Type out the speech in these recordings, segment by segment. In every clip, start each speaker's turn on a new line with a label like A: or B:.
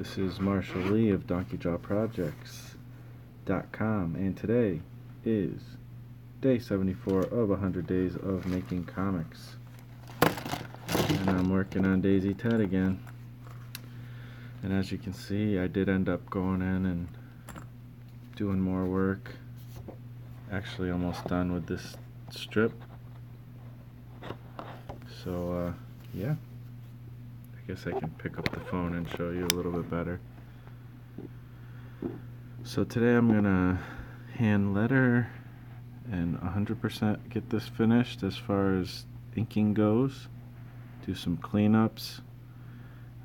A: This is Marshall Lee of DonkeyJawProjects.com, and today is day 74 of 100 days of making comics. And I'm working on Daisy Ted again. And as you can see, I did end up going in and doing more work. Actually almost done with this strip. So, yeah. I guess I can pick up the phone and show you a little bit better. So today I'm gonna hand letter and 100% get this finished as far as inking goes. Do some cleanups,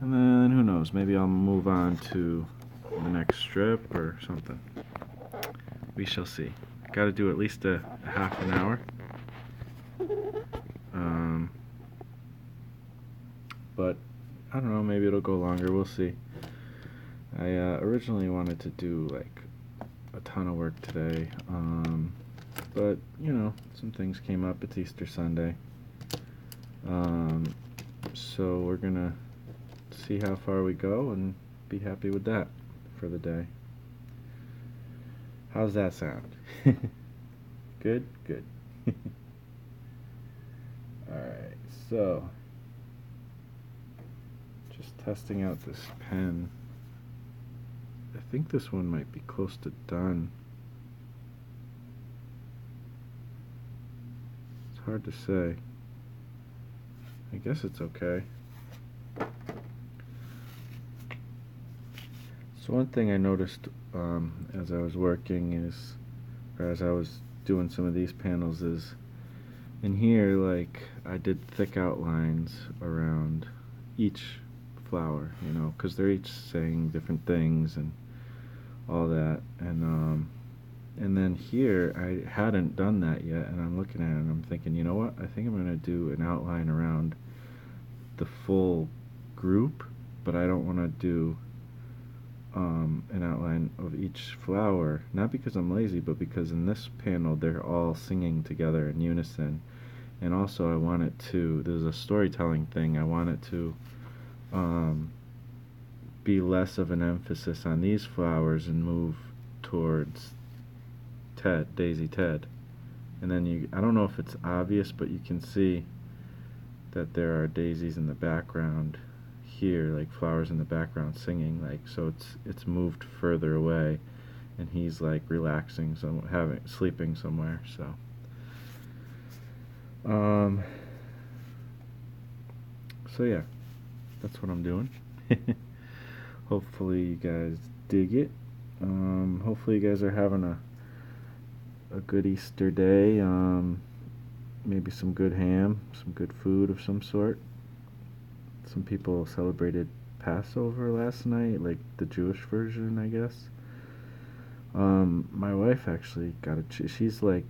A: and then who knows, maybe I'll move on to the next strip or something. We shall see. Gotta do at least a half an hour. But I don't know, maybe it'll go longer, we'll see. I originally wanted to do like a ton of work today, but you know, some things came up. It's Easter Sunday, so we're gonna see how far we go and be happy with that for the day. How's that sound? Good? Good. Alright, so just testing out this pen. I think this one might be close to done. It's hard to say. I guess it's okay. So one thing I noticed as I was working is, or as I was doing some of these panels, is in here, like, I did thick outlines around each flower, you know, because they're each saying different things and all that, and then here I hadn't done that yet, and I'm looking at it and I'm thinking, you know what, I think I'm going to do an outline around the full group, but I don't want to do an outline of each flower, not because I'm lazy, but because in this panel they're all singing together in unison. And also I want it to, there's a storytelling thing, I want it to be less of an emphasis on these flowers and move towards Ted, Daisy Ted. And then I don't know if it's obvious, but you can see that there are daisies in the background here, like flowers in the background singing, like, so it's moved further away, and he's like relaxing, sleeping somewhere. So yeah, that's what I'm doing. Hopefully you guys dig it. Hopefully you guys are having a good Easter day. Maybe some good ham, some good food of some sort. Some people celebrated Passover last night, like the Jewish version, I guess. My wife actually she's like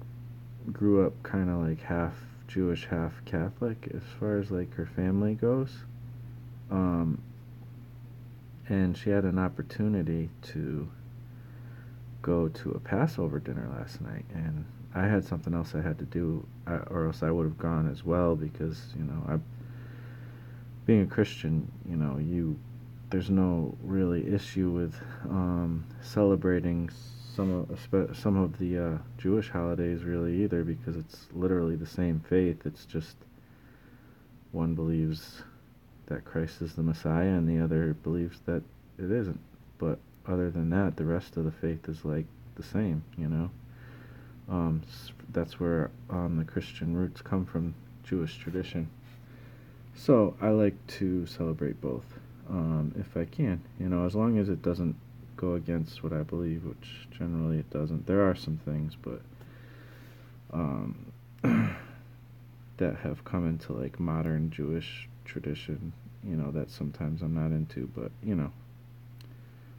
A: grew up kind of like half Jewish, half Catholic as far as like her family goes. And she had an opportunity to go to a Passover dinner last night, and I had something else I had to do, or else I would have gone as well, because, you know, being a Christian, you know, there's no really issue with celebrating some of the Jewish holidays really either, because it's literally the same faith. It's just one believes that Christ is the Messiah and the other believes that it isn't. But other than that, the rest of the faith is like the same, you know. That's where the Christian roots come from, Jewish tradition. So I like to celebrate both, if I can, you know, as long as it doesn't go against what I believe, which generally it doesn't. There are some things, but that have come into like modern Jewish tradition, you know, that sometimes I'm not into, but you know,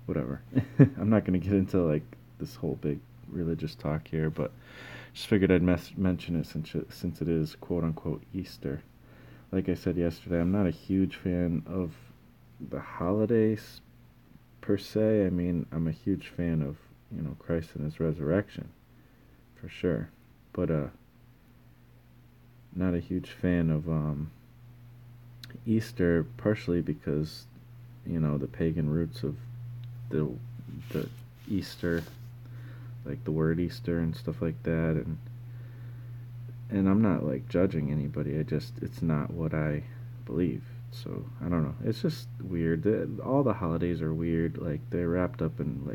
A: whatever. I'm not going to get into like this whole big religious talk here, but just figured I'd mention it since it is quote unquote Easter. Like I said yesterday, I'm not a huge fan of the holidays per se. I mean, I'm a huge fan of, you know, Christ and his resurrection, for sure. But not a huge fan of Easter, partially because the pagan roots of the the Easter, like the word Easter and stuff like that, and I'm not like judging anybody. It's not what I believe. So I don't know. It's just weird. All the holidays are weird. Like they're wrapped up in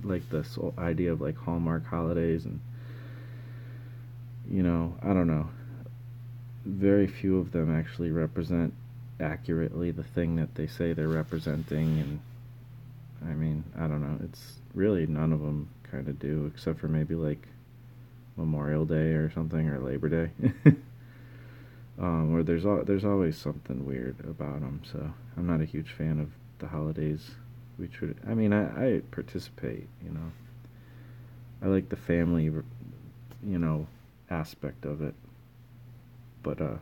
A: like this whole idea of like Hallmark holidays, and I don't know. Very few of them actually represent accurately the thing that they say they're representing, and I mean, I don't know. It's really none of them kind of do, except for maybe like Memorial Day or something, or Labor Day, where there's always something weird about them. So I'm not a huge fan of the holidays. I mean, I participate. I like the family, aspect of it, but I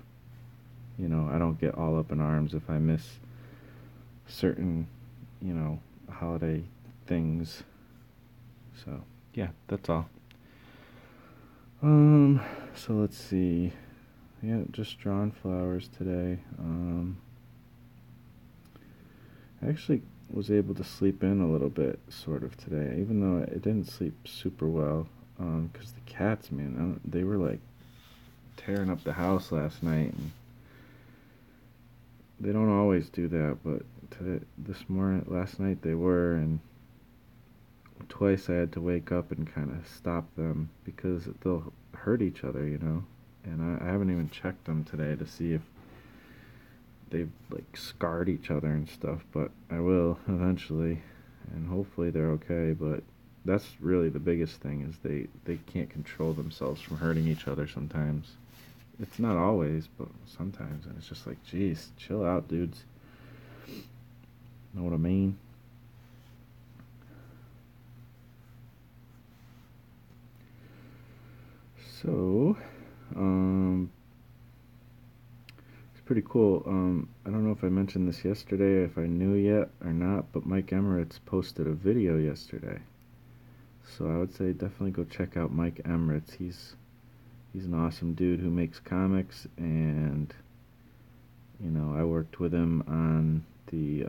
A: don't get all up in arms if I miss certain, holiday things. So yeah, that's all. So let's see. Yeah, just drawn flowers today. I actually was able to sleep in a little bit, sort of, today, even though I didn't sleep super well. Because the cats, man, they were like tearing up the house last night, and they don't always do that, but last night they were, and twice I had to wake up and kind of stop them because they'll hurt each other, and I haven't even checked them today to see if they've like scarred each other and stuff, but I will eventually, and hopefully they're okay. But that's really the biggest thing, is they can't control themselves from hurting each other sometimes. It's not always, but sometimes, and it's just like, geez, chill out, dudes. Know what I mean? So, it's pretty cool. I don't know if I mentioned this yesterday, if I knew yet or not, but Mike Emirates posted a video yesterday. So I would say definitely go check out Mike Emirates. He's an awesome dude who makes comics, and I worked with him on the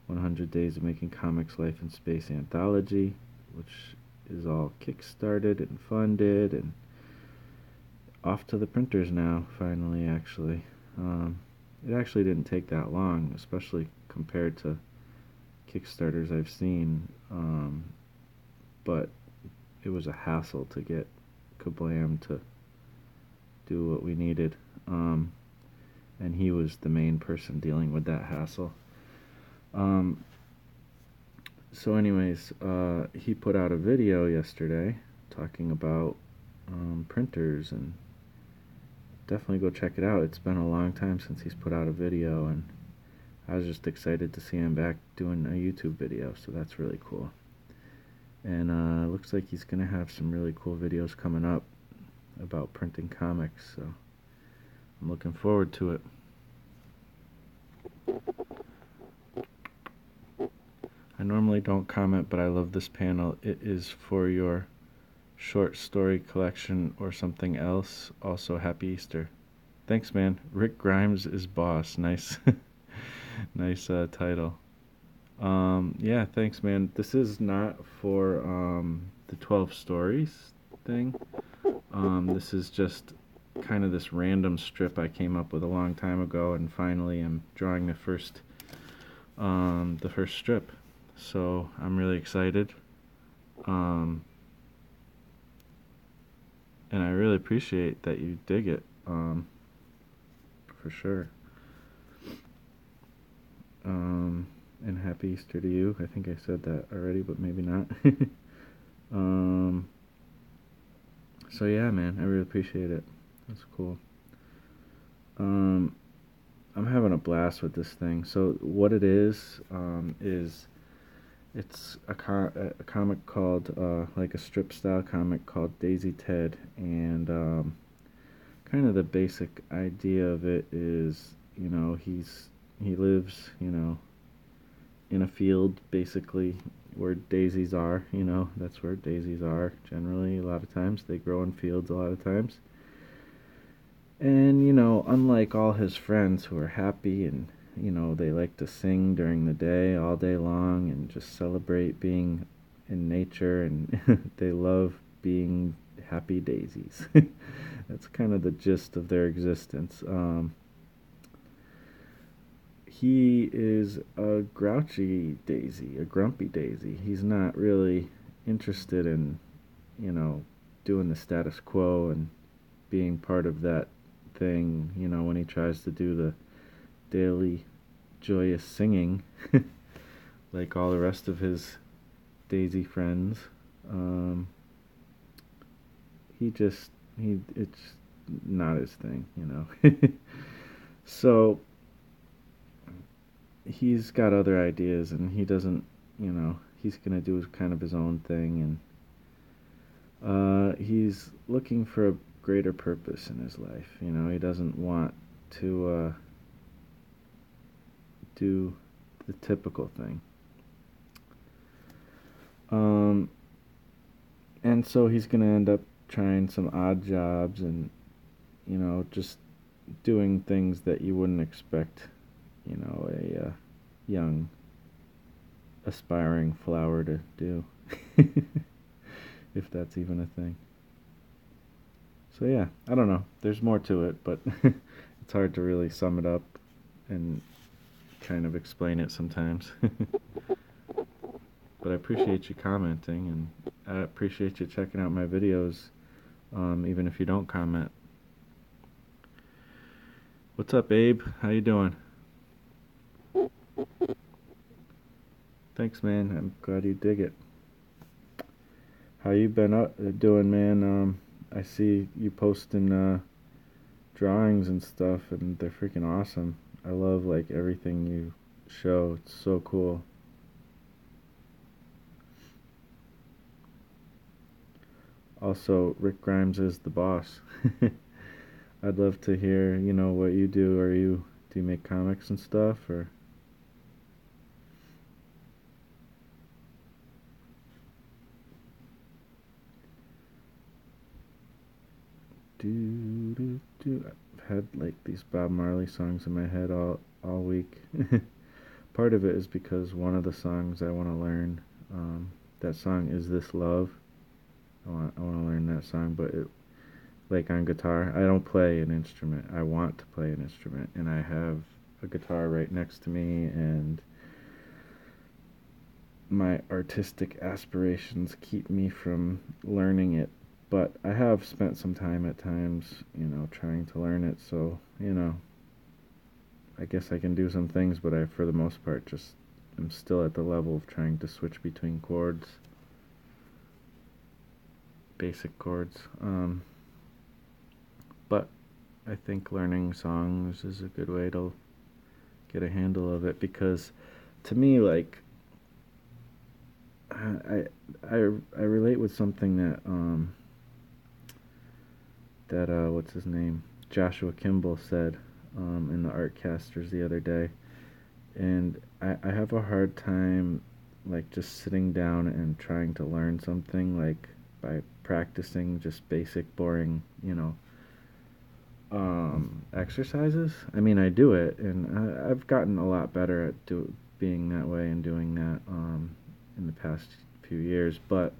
A: 100 Days of Making Comics Life in Space anthology, which is all kickstarted and funded and off to the printers now, finally, actually. It actually didn't take that long, especially compared to Kickstarters I've seen, but it was a hassle to get Kablam to do what we needed, and he was the main person dealing with that hassle. So anyways, he put out a video yesterday talking about printers, and definitely go check it out. It's been a long time since he's put out a video, and I was just excited to see him back doing a YouTube video, so that's really cool. And looks like he's going to have some really cool videos coming up about printing comics, so I'm looking forward to it. I normally don't comment, but I love this panel. It is for your short story collection or something else. Also, happy Easter. Thanks, man. Rick Grimes is boss. Nice. Nice title. Yeah, thanks, man. This is not for the 12 stories thing. This is just kind of this random strip I came up with a long time ago, and finally I'm drawing the first strip. So I'm really excited. And I really appreciate that you dig it, for sure. And happy Easter to you. I think I said that already, but maybe not. So yeah, man, I really appreciate it. That's cool. I'm having a blast with this thing. So what it is it's a comic called, like a strip style comic called Daisy Ted, and kind of the basic idea of it is, he lives, in a field, basically, where daisies are, that's where daisies are generally. A lot of times they grow in fields, a lot of times. And unlike all his friends who are happy and they like to sing during the day, all day long, and just celebrate being in nature, and they love being happy daisies. That's kind of the gist of their existence. He is a grouchy daisy, a grumpy daisy. He's not really interested in, you know, doing the status quo and being part of that thing, when he tries to do the daily joyous singing like all the rest of his daisy friends. Um, it's not his thing. So he's got other ideas, and he doesn't, he's gonna do kind of his own thing, and he's looking for a greater purpose in his life. He doesn't want to do the typical thing. And so he's gonna end up trying some odd jobs, and just doing things that you wouldn't expect, a young aspiring flower to do. If that's even a thing. So yeah, I don't know. There's more to it, but it's hard to really sum it up and kind of explain it sometimes. But I appreciate you commenting, and I appreciate you checking out my videos, even if you don't comment. What's up, Abe? How you doing? Thanks, man. I'm glad you dig it. How you been doing, man? I see you posting drawings and stuff, and they're freaking awesome. I love like everything you show. It's so cool. Also, Rick Grimes is the boss. I'd love to hear, what you do. Do you make comics and stuff, or? I've had like these Bob Marley songs in my head all week. Part of it is because one of the songs I want to learn, that song Is This Love. I want to learn that song, but like on guitar, I don't play an instrument. I want to play an instrument, and I have a guitar right next to me, and my artistic aspirations keep me from learning it. But I have spent some time at times, trying to learn it, so, I guess I can do some things, but I, for the most part, just am still at the level of trying to switch between chords, basic chords. But I think learning songs is a good way to get a handle of it, because to me, like, I relate with something that what's his name, Joshua Kimball, said in the Artcasters the other day, and I have a hard time like just sitting down and trying to learn something like by practicing just basic boring exercises. I mean, I do it, and I've gotten a lot better at being that way and doing that in the past few years, but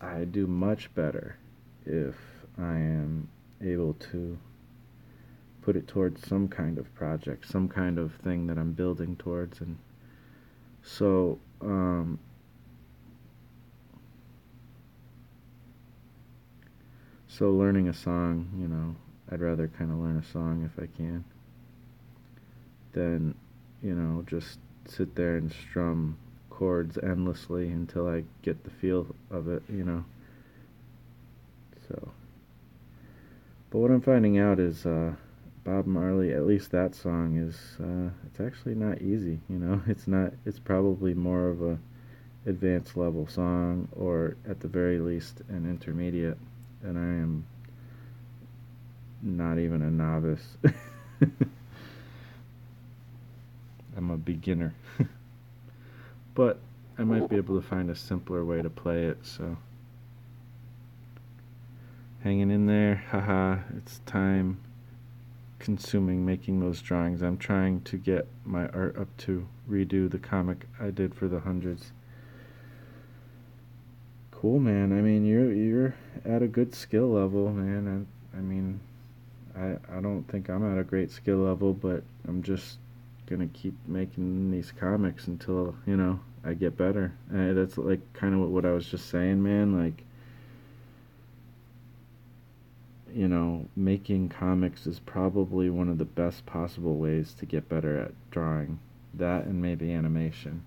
A: I do much better if I am able to put it towards some kind of project, some kind of thing that I'm building towards. And so learning a song, I'd rather kind of learn a song if I can than, just sit there and strum chords endlessly until I get the feel of it. So, but what I'm finding out is Bob Marley, at least that song is, it's actually not easy. It's probably more of a advanced level song, or at the very least an intermediate, and I am not even a novice. I'm a beginner. But I might be able to find a simpler way to play it, so hanging in there. Haha, it's time consuming making those drawings. I'm trying to get my art up to redo the comic I did for the hundreds. Cool, man. I mean, you're at a good skill level, man. I mean, I don't think I'm at a great skill level, but I'm just gonna keep making these comics until I get better. That's like kind of what I was just saying, man. Like, making comics is probably one of the best possible ways to get better at drawing. That and maybe animation,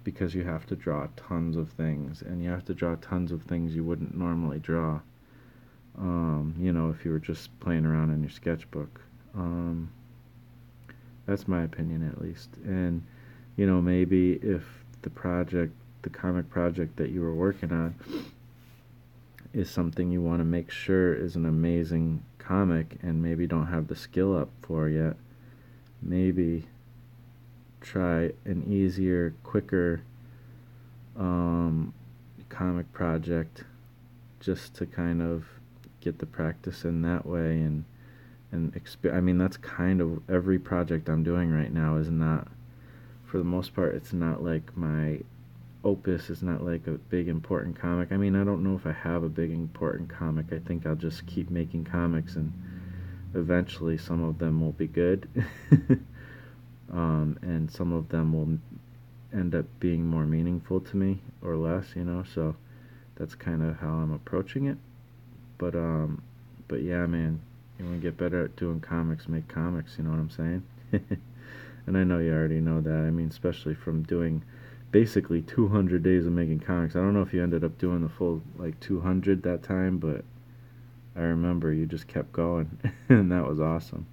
A: because you have to draw tons of things, and you have to draw tons of things you wouldn't normally draw, if you were just playing around in your sketchbook. That's my opinion, at least. And, maybe if the comic project that you were working on, is something you want to make sure is an amazing comic and maybe don't have the skill up for yet, maybe try an easier, quicker comic project just to kind of get the practice in that way. I mean, that's kind of every project I'm doing right now is not, for the most part, it's not like my opus is not like a big important comic. I mean, I don't know if I have a big important comic. I think I'll just keep making comics and eventually some of them will be good. And some of them will end up being more meaningful to me or less, so that's kind of how I'm approaching it. But yeah, man, you want to get better at doing comics, make comics, you know what I'm saying? And I know you already know that. I mean, especially from doing basically 200 days of making comics. I don't know if you ended up doing the full, like, 200 that time, but I remember you just kept going, and that was awesome.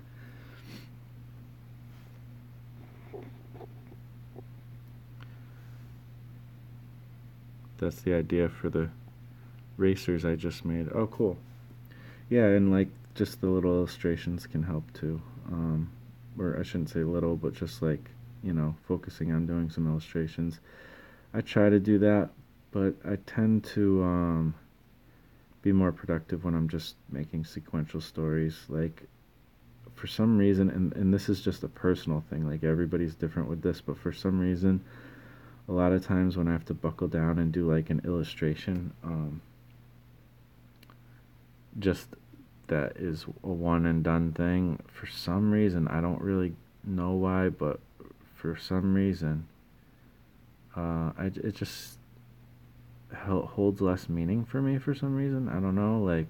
A: That's the idea for the racers I just made. Oh, cool. Yeah, and, like, just the little illustrations can help, too. Or I shouldn't say little, but just, like, focusing on doing some illustrations. I try to do that, but I tend to be more productive when I'm just making sequential stories. Like, for some reason, and this is just a personal thing, like everybody's different with this, but for some reason, a lot of times when I have to buckle down and do like an illustration, just that is a one and done thing. For some reason, I don't really know why, but for some reason, it just holds less meaning for me for some reason. I don't know, like,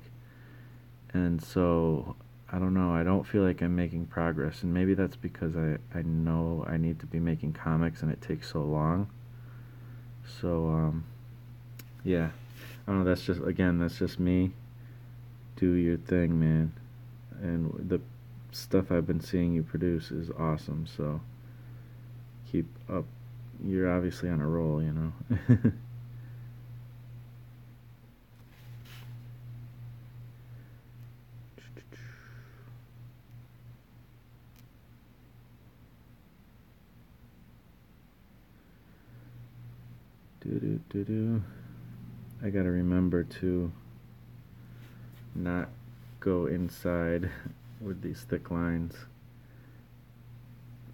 A: and so I don't know. I don't feel like I'm making progress, and maybe that's because I know I need to be making comics, and it takes so long. So yeah, I don't know. That's just me. Do your thing, man. And the stuff I've been seeing you produce is awesome. So keep up. You're obviously on a roll, Do do do do. I gotta remember to not go inside with these thick lines,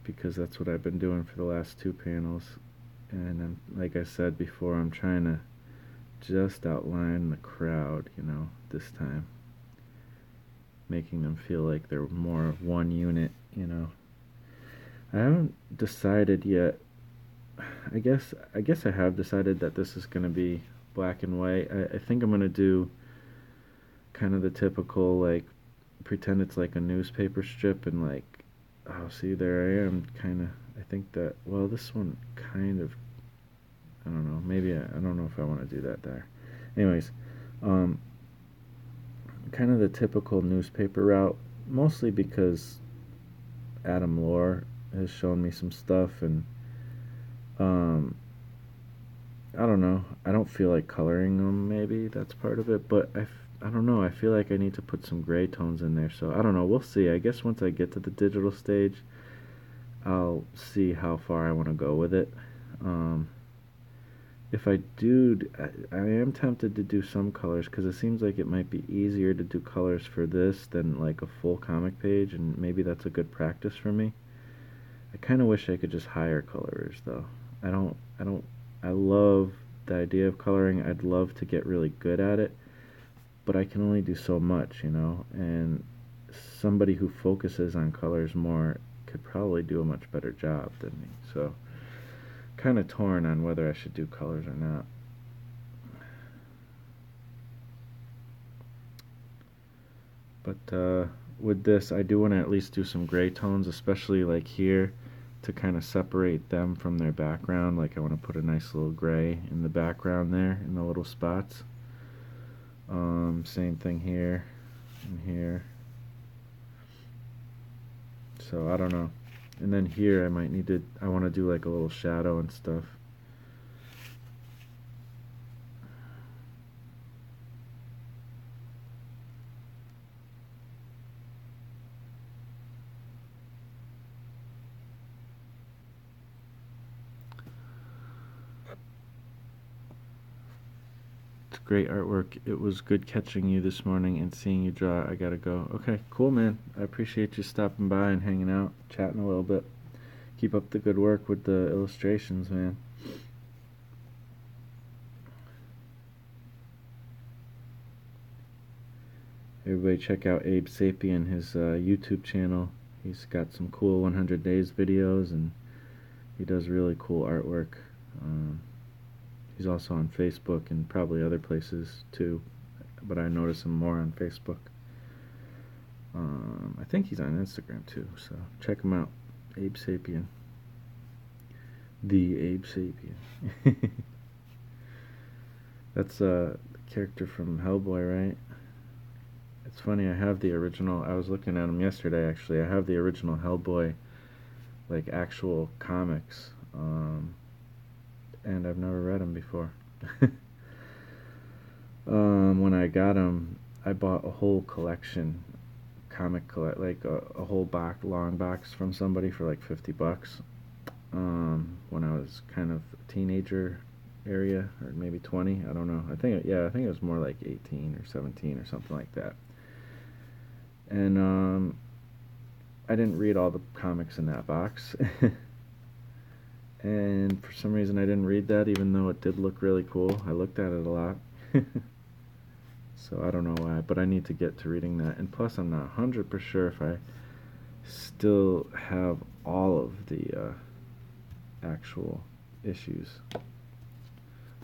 A: because that's what I've been doing for the last two panels. And like I said before, I'm trying to just outline the crowd, this time. Making them feel like they're more of one unit, I haven't decided yet. I guess I have decided that this is going to be black and white. I think I'm going to do kind of the typical, like, pretend it's like a newspaper strip, and like, oh, see, there I am, kind of. I think that, well, this one kind of, I don't know, maybe I don't know if I want to do that there. Anyways, kind of the typical newspaper route, mostly because Adam Lore has shown me some stuff, and I don't know. I don't feel like coloring them. Maybe that's part of it, but I don't know. I feel like I need to put some gray tones in there. So I don't know. We'll see. I guess once I get to the digital stage, I'll see how far I want to go with it. if I do, I am tempted to do some colors because it seems like it might be easier to do colors for this than like a full comic page, and maybe that's a good practice for me. I kind of wish I could just hire colorers though. I love the idea of coloring. I'd love to get really good at it, but I can only do so much, you know, and somebody who focuses on colors more could probably do a much better job than me. So, kind of torn on whether I should do colors or not. But with this, I do want to at least do some gray tones, especially like here, to kind of separate them from their background. Like I want to put a nice little gray in the background there, in the little spots. Same thing here and here. So I don't know. And then here I want to do like a little shadow and stuff. Great artwork. It was good catching you this morning and seeing you draw. I gotta go. Okay, cool, man. I appreciate you stopping by and hanging out, chatting a little bit. Keep up the good work with the illustrations, man. Everybody check out Abe Sapien, his YouTube channel. He's got some cool 100 Days videos, and he does really cool artwork. He's also on Facebook and probably other places too, but I notice him more on Facebook. I think he's on Instagram too, so check him out. Abe Sapien. The Abe Sapien. That's a character from Hellboy, right? It's funny, I have the original. I was looking at him yesterday, actually. I have the original Hellboy, like, actual comics. And I've never read them before. When I got them, I bought a whole collection, like a whole long box from somebody for like $50. When I was kind of a teenager area, or maybe 20, I don't know. I think it was more like 18 or 17 or something like that. And I didn't read all the comics in that box. And for some reason I didn't read that, even though it did look really cool. I looked at it a lot. So I don't know why, but I need to get to reading that. And plus I'm not 100% sure if I still have all of the actual issues.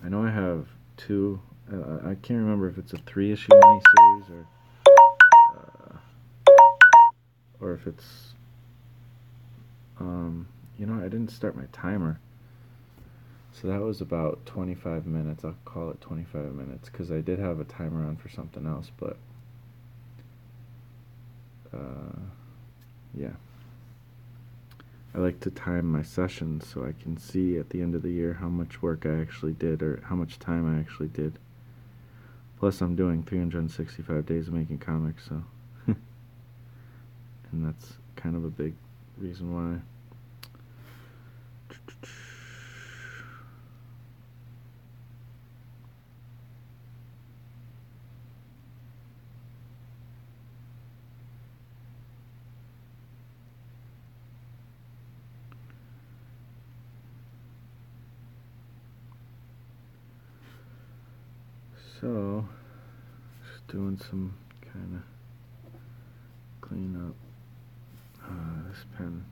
A: I know I have two. I can't remember if it's a 3-issue miniseries or if it's you know, I didn't start my timer, so that was about 25 minutes. I'll call it 25 minutes because I did have a timer on for something else, but yeah, I like to time my sessions so I can see at the end of the year how much work I actually did or how much time I actually did. Plus I'm doing 365 days of making comics, so and that's kind of a big reason why. So, just doing some kind of clean up. This pen,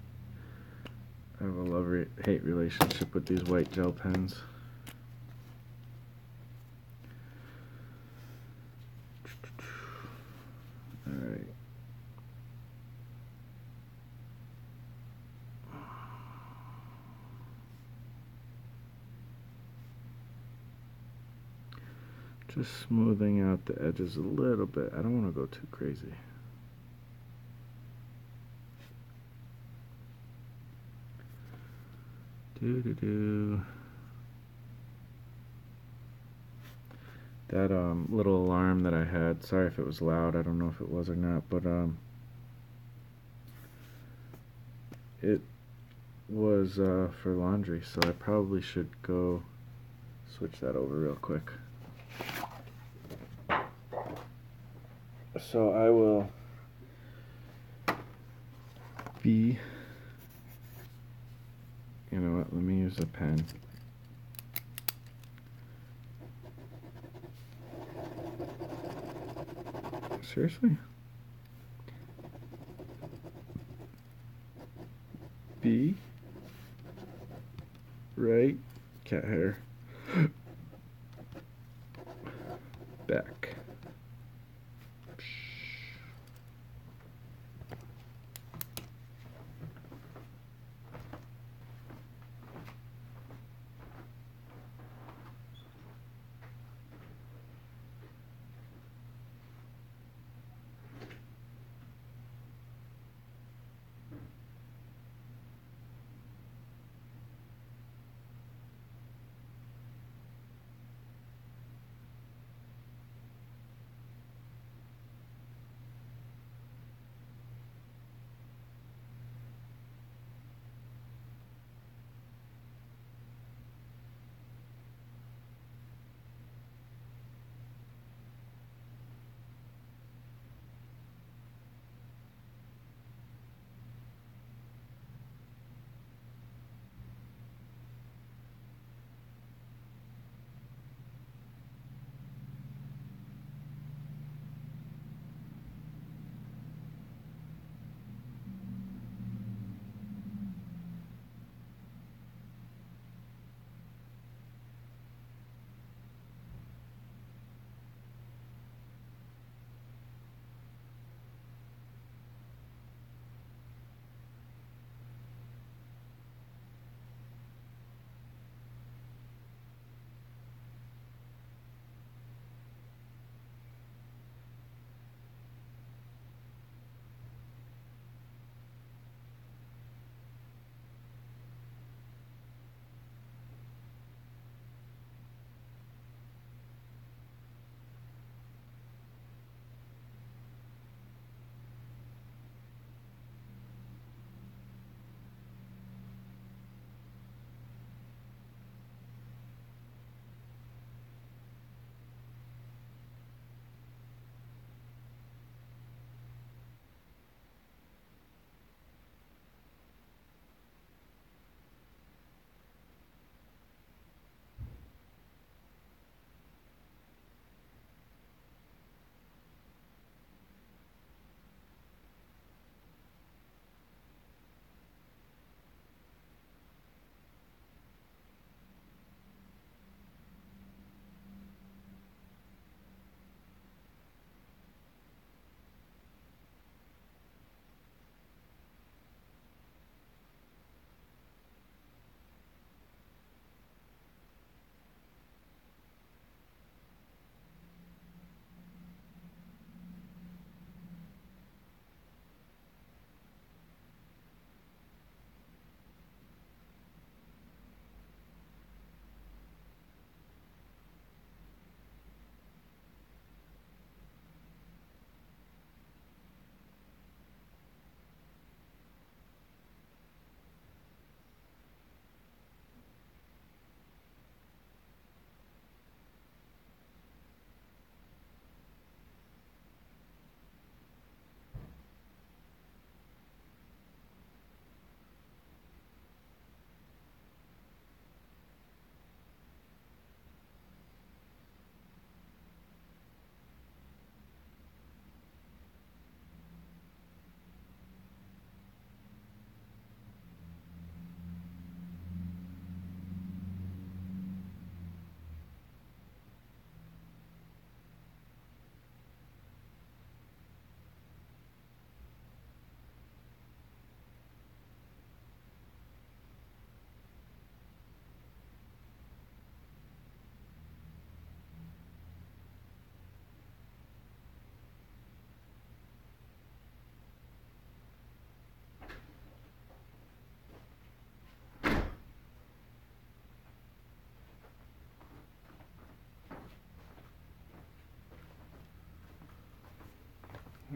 A: I have a love-hate relationship with these white gel pens. Alright. Just smoothing out the edges a little bit. I don't want to go too crazy. That little alarm that I had, sorry if it was loud, I don't know if it was or not, but it was for laundry, so I probably should go switch that over real quick. So I will be, you know what, let me use a pen. Seriously? B, right, cat hair, back.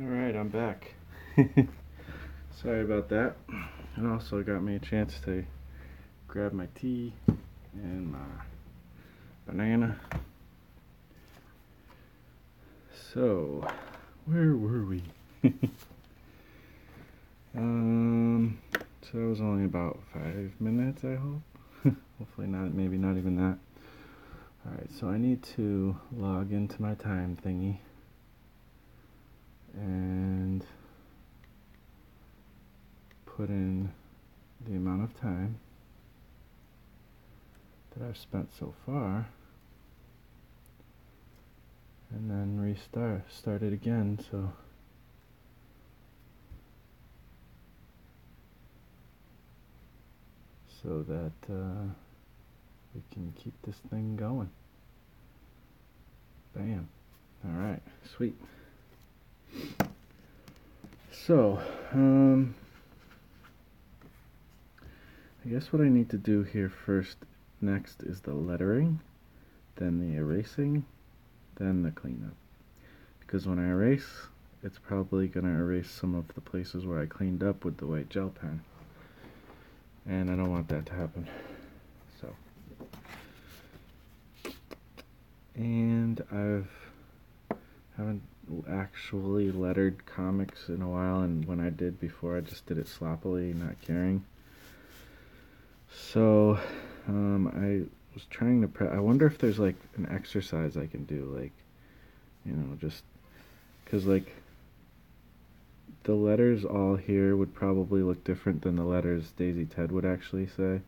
A: Alright, I'm back. Sorry about that. And also got me a chance to grab my tea and my banana. So, where were we? So it was only about 5 minutes, I hope. Hopefully not, maybe not even that. Alright, so I need to log into my time thingy and put in the amount of time that I've spent so far, and then start it again, so that we can keep this thing going. Bam. Alright, sweet. So, I guess what I need to do here next is the lettering, then the erasing, then the cleanup. Because when I erase, it's probably going to erase some of the places where I cleaned up with the white gel pen. And I don't want that to happen. So, and haven't actually lettered comics in a while, and when I did before, I just did it sloppily, not caring. So, I was trying to I wonder if there's like an exercise I can do, like, you know, just because like the letters all here would probably look different than the letters Daisy Ted would actually say.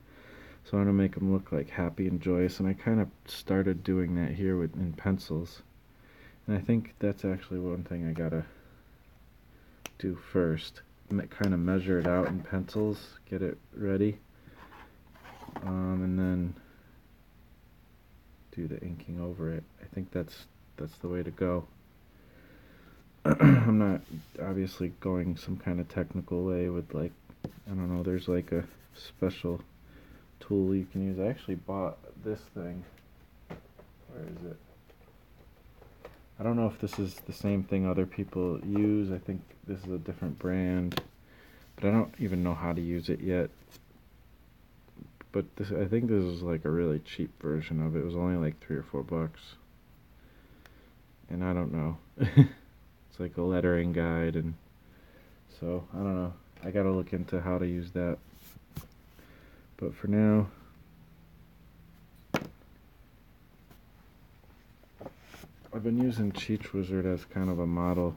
A: So I want to make them look like happy and joyous, and I kind of started doing that here in pencils. And I think that's actually one thing I gotta do first. Kind of measure it out in pencils, get it ready, and then do the inking over it. I think that's the way to go. I'm not obviously going some kind of technical way with, like, I don't know, there's like a special tool you can use. I actually bought this thing. Where is it? I don't know if this is the same thing other people use. I think this is a different brand, but I don't even know how to use it yet. But I think this is like a really cheap version of it. It was only like $3 or $4, and I don't know. It's like a lettering guide, and so I don't know. I gotta look into how to use that. But for now, I've been using Cheech Wizard as kind of a model.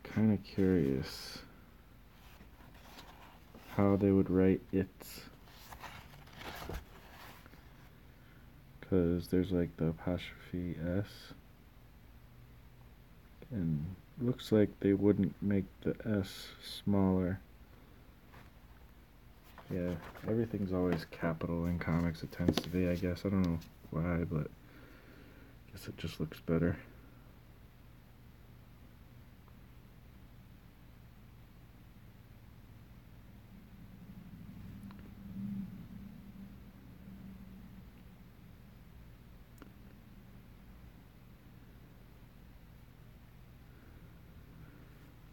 A: Kind of curious how they would write it, because there's like the apostrophe S, and looks like they wouldn't make the S smaller. Yeah, everything's always capital in comics. It tends to be, I guess. I don't know why, but I guess it just looks better.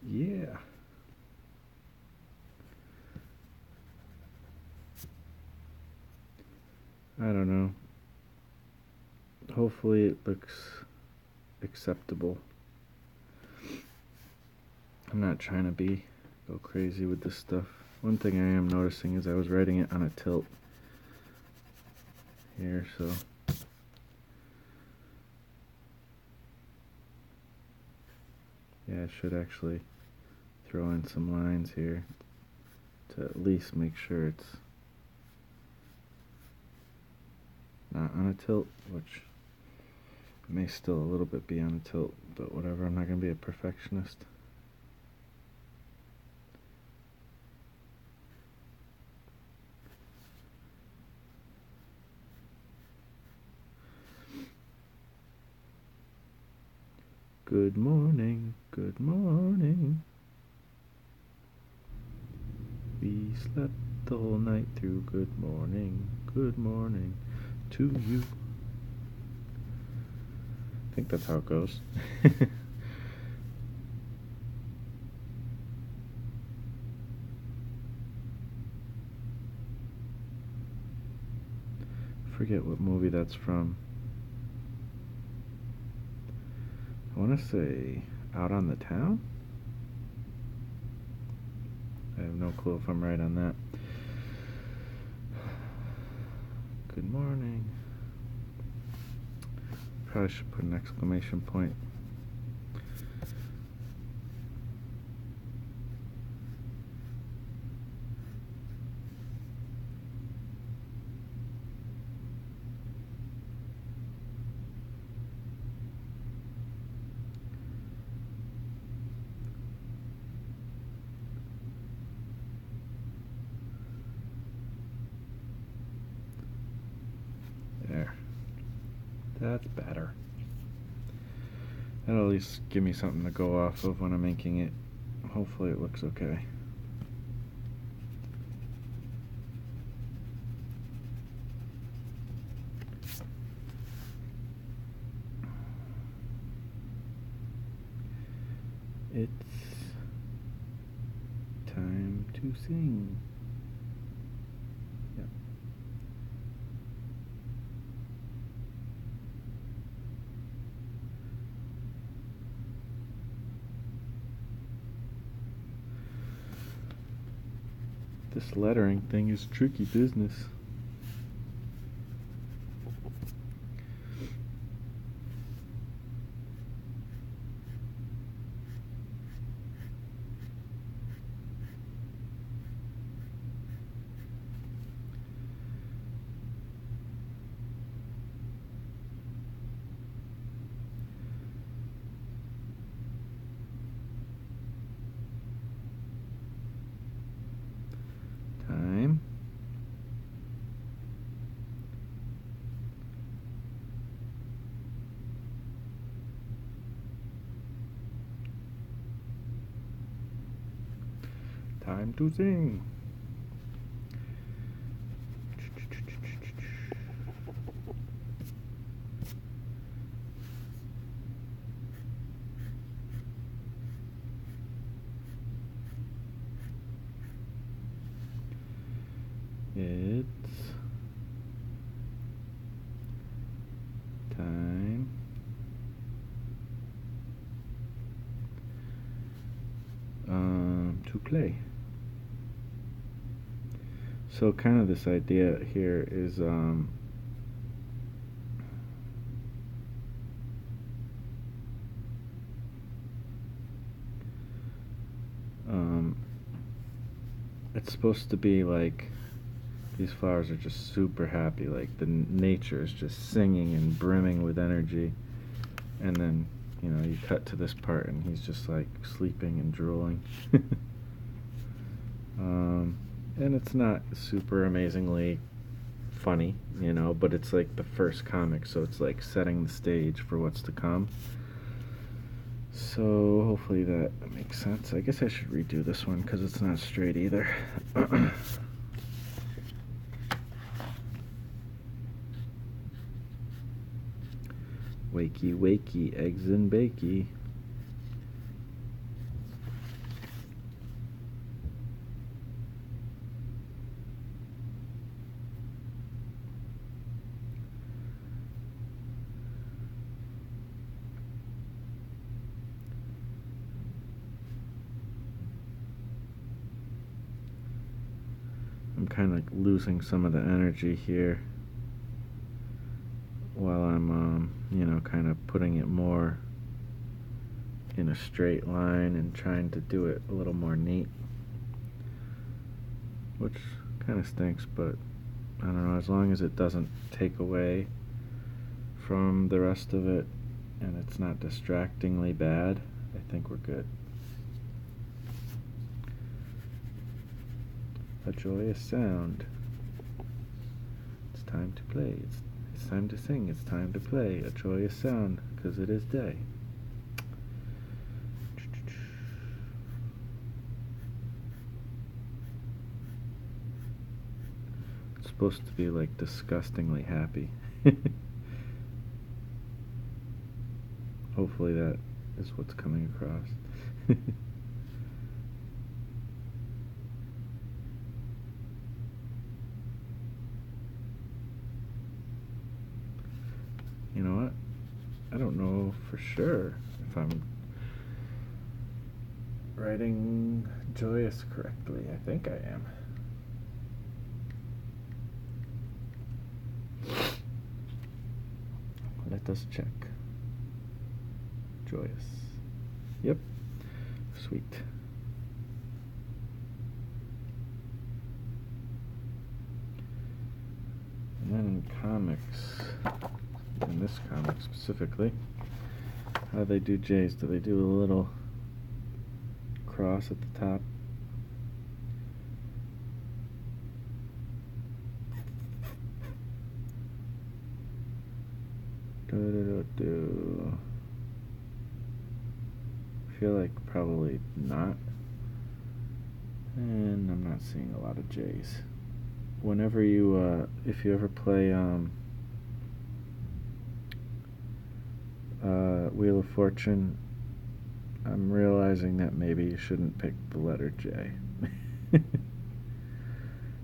A: Yeah. I don't know. Hopefully it looks acceptable. I'm not trying to go crazy with this stuff. One thing I am noticing is I was writing it on a tilt here, so yeah, I should actually throw in some lines here to at least make sure it's not on a tilt, which may still a little bit be on a tilt, but whatever, I'm not going to be a perfectionist. Good morning, good morning. We slept the whole night through. Good morning to you. I think that's how it goes. forget what movie that's from. I want to say Out on the Town? I have no clue if I'm right on that. Good morning. Probably should put an exclamation point. There. That's better. That'll at least give me something to go off of when I'm inking it. Hopefully it looks okay. It's time to sing. Yep. This lettering thing is tricky business. Time. Time to sing. It's time to play. So kind of this idea here is it's supposed to be like these flowers are just super happy, like the nature is just singing and brimming with energy, and then you cut to this part and he's just like sleeping and drooling. And it's not super amazingly funny, but it's like the first comic, so it's like setting the stage for what's to come. So hopefully that makes sense. I guess I should redo this one because it's not straight either. Wakey, wakey, eggs and bakey. I'm kind of like losing some of the energy here while I'm, kind of putting it more in a straight line and trying to do it a little more neat, which kind of stinks, but I don't know, as long as it doesn't take away from the rest of it and it's not distractingly bad, I think we're good. A joyous sound. It's time to play. It's time to sing. It's time to play. A joyous sound, because it is day. It's supposed to be like disgustingly happy. Hopefully that is what's coming across. You know what? I don't know for sure if I'm writing joyous correctly. I think I am. Let us check. Joyous. Yep. Sweet. And then in comics, in this comic specifically, how do they do J's? Do they do a little cross at the top? I feel like probably not. And I'm not seeing a lot of J's. Whenever you, if you ever play Wheel of Fortune, I'm realizing that maybe you shouldn't pick the letter J.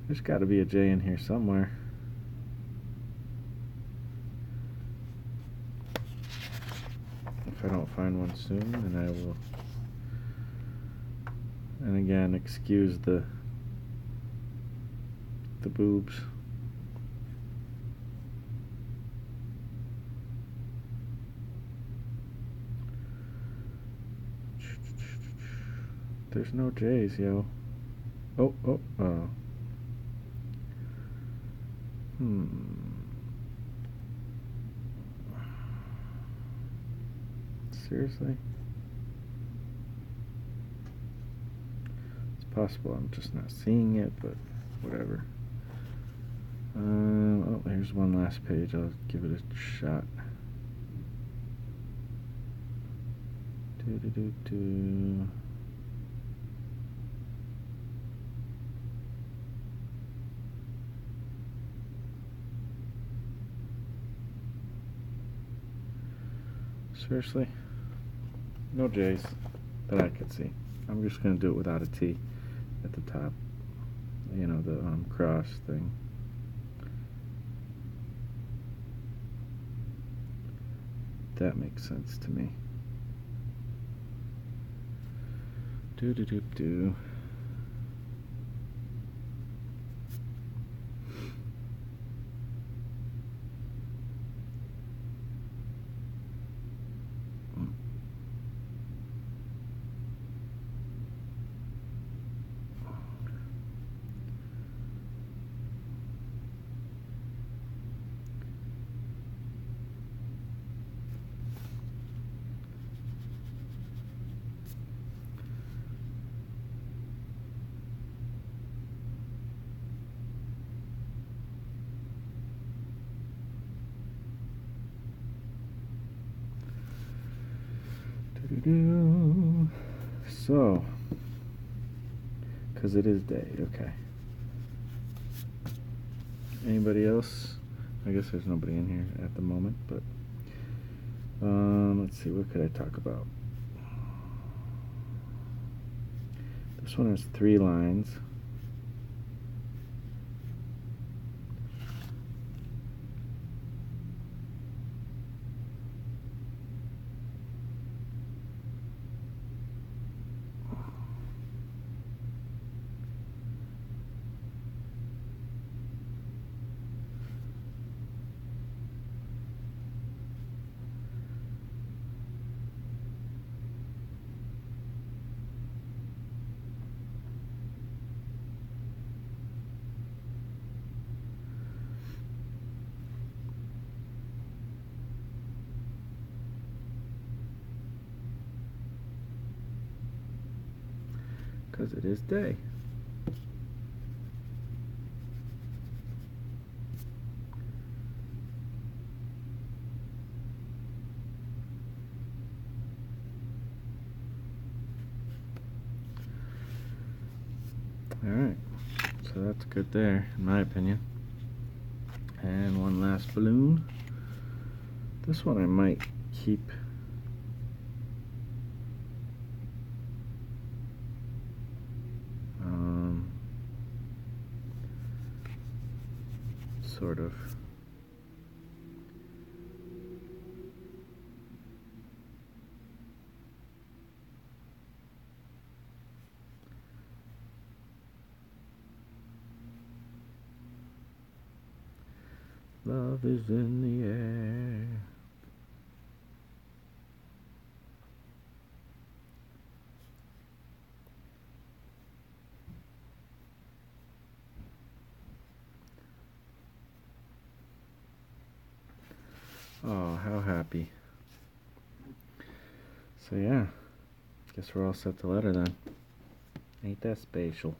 A: There's got to be a J in here somewhere. If I don't find one soon, then I will. And again, excuse the boobs. There's no J's, yo. Oh. Seriously? It's possible I'm just not seeing it, but whatever. Oh, here's one last page. I'll give it a shot. Seriously? No J's that I could see. I'm just going to do it without a T at the top. You know, the cross thing. That makes sense to me. Do. So, because it is day, okay. Anybody else? I guess there's nobody in here at the moment, but let's see, what could I talk about? This one has 3 lines. Because it is day. Alright, so that's good there, in my opinion. And one last balloon. This one I might keep. Sort of Love is in the air. Oh, how happy. So yeah, guess we're all set to letter then. Ain't that spatial?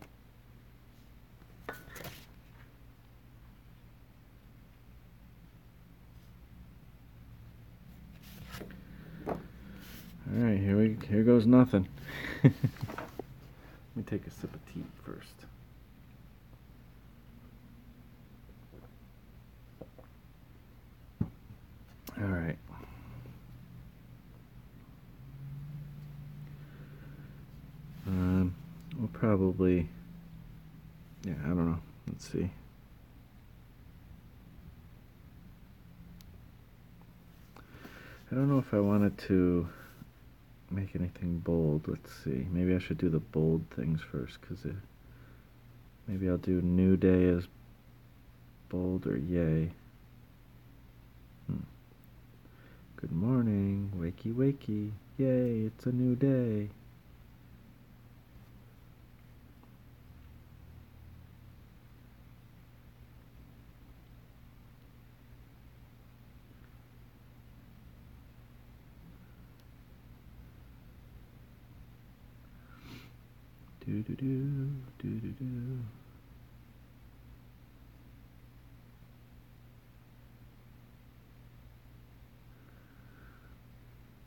A: Alright, here goes nothing. Let me take a sip of tea first. Alright. We'll probably, yeah, I don't know. Let's see. I don't know if I wanted to make anything bold. Let's see. Maybe I should do the bold things first, because maybe I'll do new day as bold, or yay. Good morning, wakey wakey, yay, it's a new day. Do do do do do do.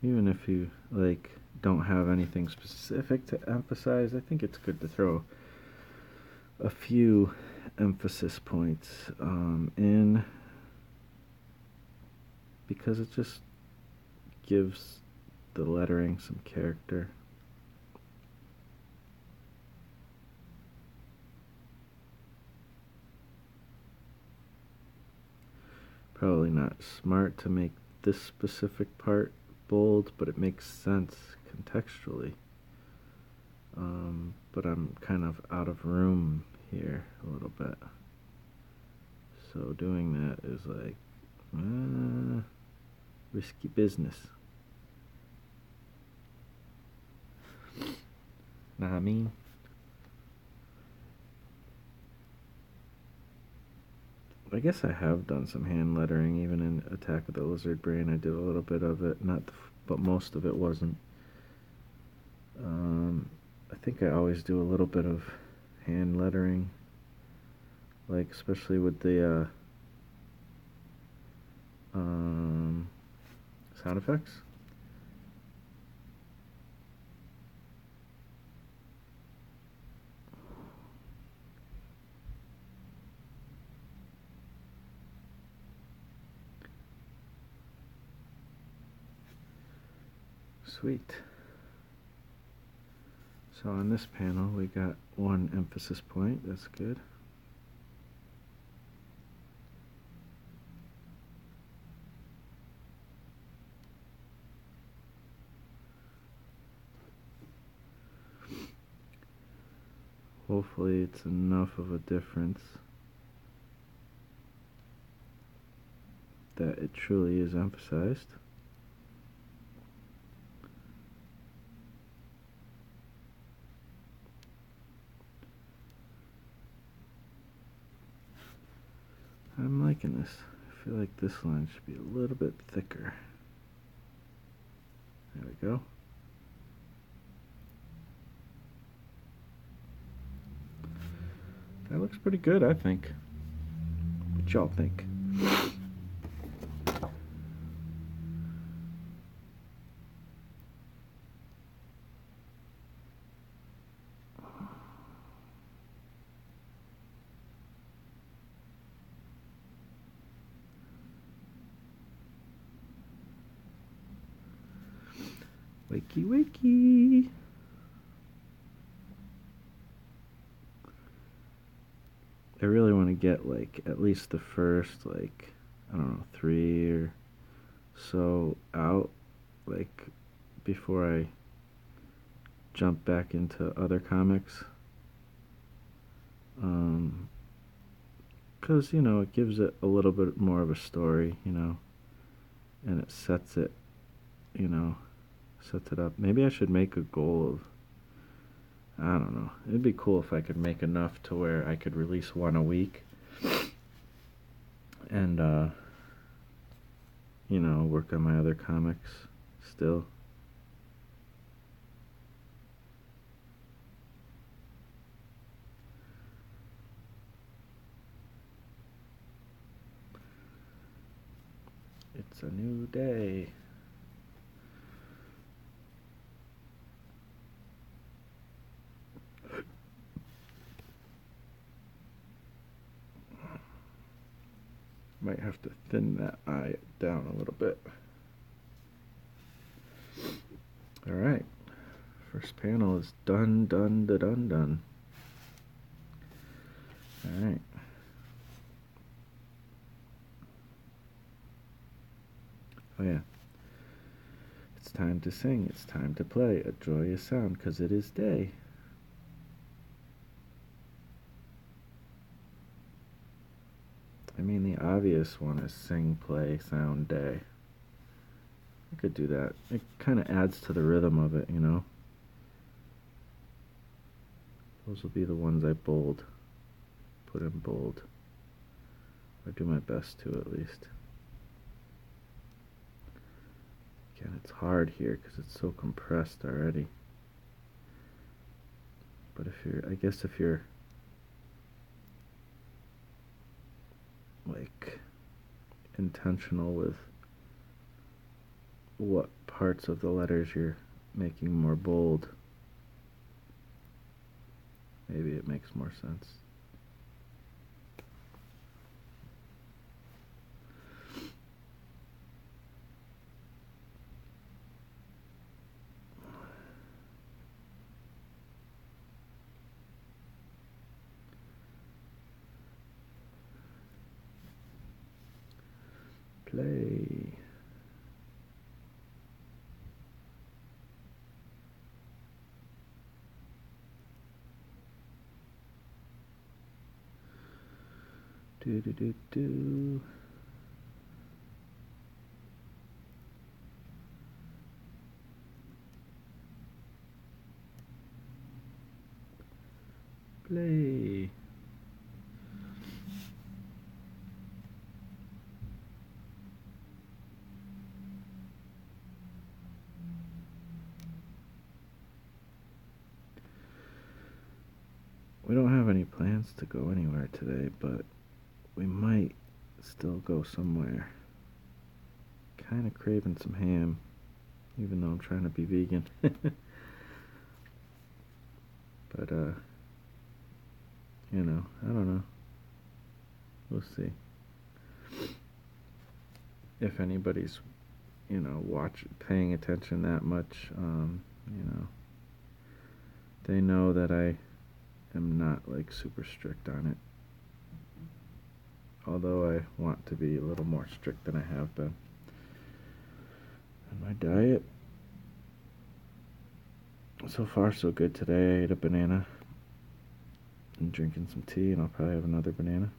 A: Even if you like don't have anything specific to emphasize, I think it's good to throw a few emphasis points in, because it just gives the lettering some character. Probably not smart to make this specific part bold, but it makes sense contextually. But I'm kind of out of room here a little bit. So doing that is like risky business. Know what I mean? I guess I have done some hand lettering, even in Attack of the Lizard Brain. I did a little bit of it, but most of it wasn't. I think I always do a little bit of hand lettering, like especially with the sound effects. Sweet. So on this panel we got one emphasis point. That's good. Hopefully it's enough of a difference that it truly is emphasized. I'm liking this. I feel like this line should be a little bit thicker. There we go. That looks pretty good, I think. What y'all think? Wakey wakey. I really want to get like at least the first, like, I don't know, 3 or so out, like before I jump back into other comics. 'cause, you know, it gives it a little bit more of a story, you know, and it sets it, you know, sets it up. Maybe I should make a goal of, I don't know. It'd be cool if I could make enough to where I could release one a week and, you know, work on my other comics still. It's a new day. Might have to thin that eye down a little bit. Alright. First panel is done. Alright. Oh yeah. It's time to sing, it's time to play a joyous sound, 'cause it is day. I mean, the obvious one is sing, play, sound, day. I could do that. It kind of adds to the rhythm of it, you know? Those will be the ones I bold. Put in bold. Or do my best to, at least. Again, it's hard here because it's so compressed already. But I guess if you're like intentional with what parts of the letters you're making more bold, maybe it makes more sense. Play. Do do do do. Play. We don't have any plans to go anywhere today, but we might still go somewhere. Kind of craving some ham, even though I'm trying to be vegan. But, you know, I don't know. We'll see. If anybody's, you know, paying attention that much, you know, they know that I am not, like, super strict on it. Although I want to be a little more strict than I have been. And my diet, so far so good today. I ate a banana. I'm drinking some tea, and I'll probably have another banana.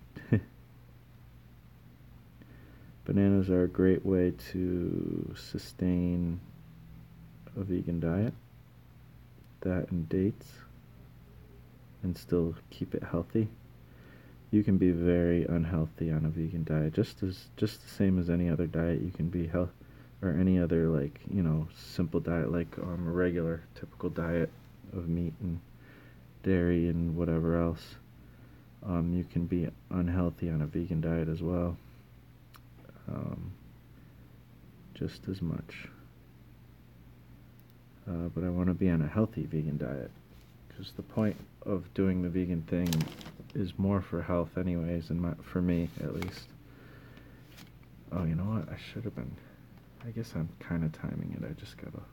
A: Bananas are a great way to sustain a vegan diet. That and dates. And still keep it healthy. You can be very unhealthy on a vegan diet, just the same as any other diet. You can be or any other, like, you know, simple diet, like a regular typical diet of meat and dairy and whatever else. You can be unhealthy on a vegan diet as well, just as much. But I want to be on a healthy vegan diet, because the point of doing the vegan thing is more for health anyways, and for me at least. Oh, you know what? I should have been. I guess I'm kind of timing it. I just gotta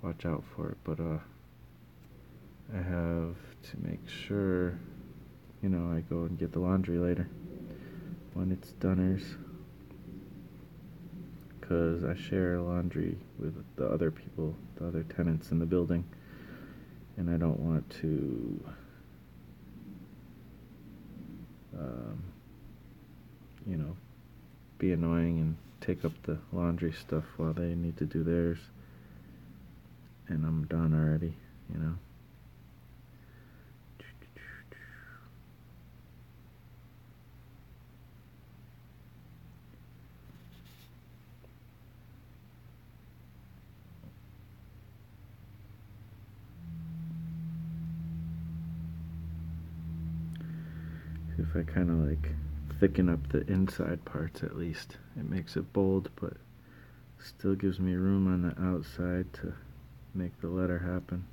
A: watch out for it. But I have to make sure, you know, I go and get the laundry later when it's Dunner's, because I share laundry with the other people, the other tenants in the building, and I don't want to you know, be annoying and take up the laundry stuff while they need to do theirs. And I'm done already, you know. See if I kind of like thicken up the inside parts at least. It makes it bold, but still gives me room on the outside to make the letter happen.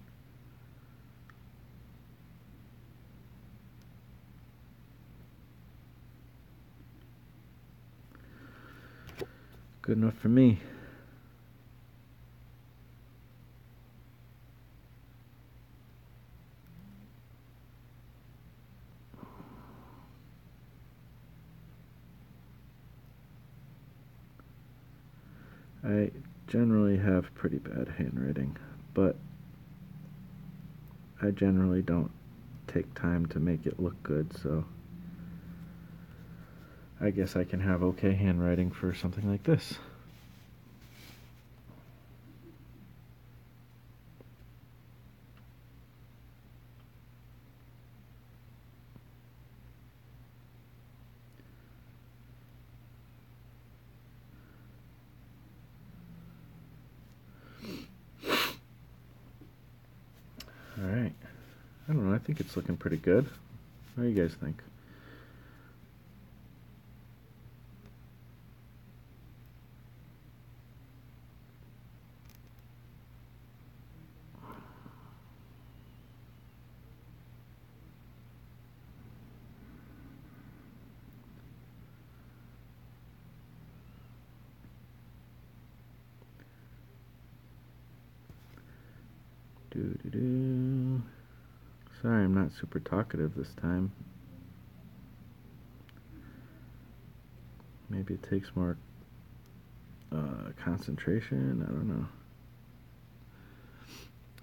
A: Good enough for me. I generally have pretty bad handwriting, but I generally don't take time to make it look good, so I guess I can have okay handwriting for something like this. Alright. I don't know, I think it's looking pretty good. What do you guys think? Doo-doo-doo. Sorry, I'm not super talkative this time. Maybe it takes more concentration. I don't know.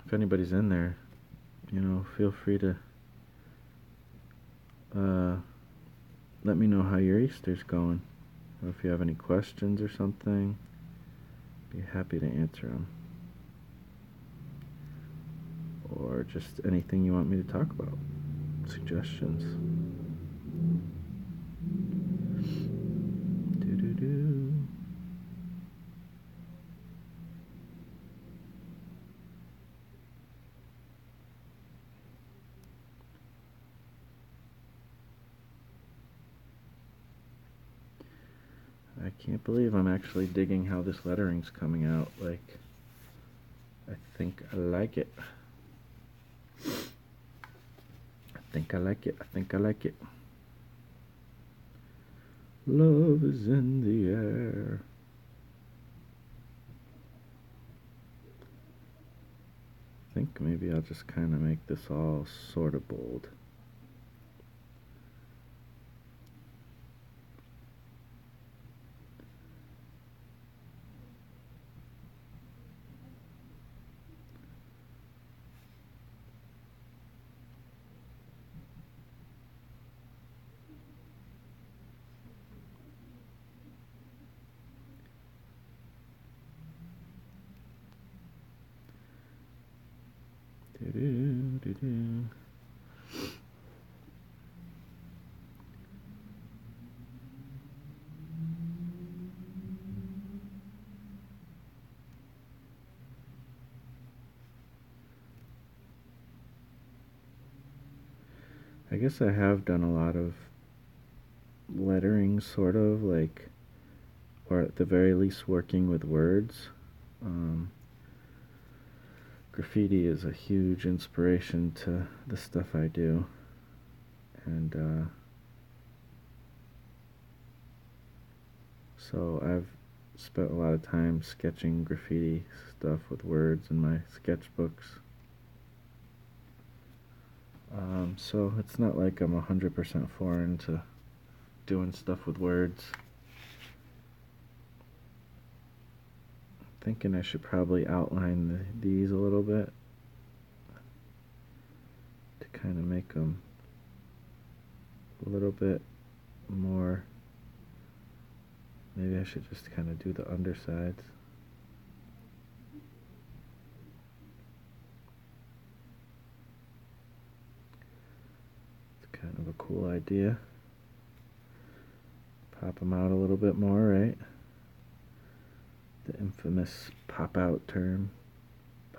A: If anybody's in there, you know, feel free to let me know how your Easter's going. Or if you have any questions or something, be happy to answer them. Or just anything you want me to talk about. Suggestions. Doo-doo-doo. I can't believe I'm actually digging how this lettering's coming out. Like, I think I like it. I think I like it. I think I like it. Love is in the air. I think maybe I'll just kind of make this all sort of bold. Doo-doo-doo-doo. I guess I have done a lot of lettering, sort of, like, or at the very least working with words. Graffiti is a huge inspiration to the stuff I do. And so I've spent a lot of time sketching graffiti stuff with words in my sketchbooks. So it's not like I'm 100% foreign to doing stuff with words. Thinking I should probably outline these a little bit to kind of make them a little bit more Maybe I should just kind of do the undersides. It's kind of a cool idea. Pop them out a little bit more, right? The infamous pop out term.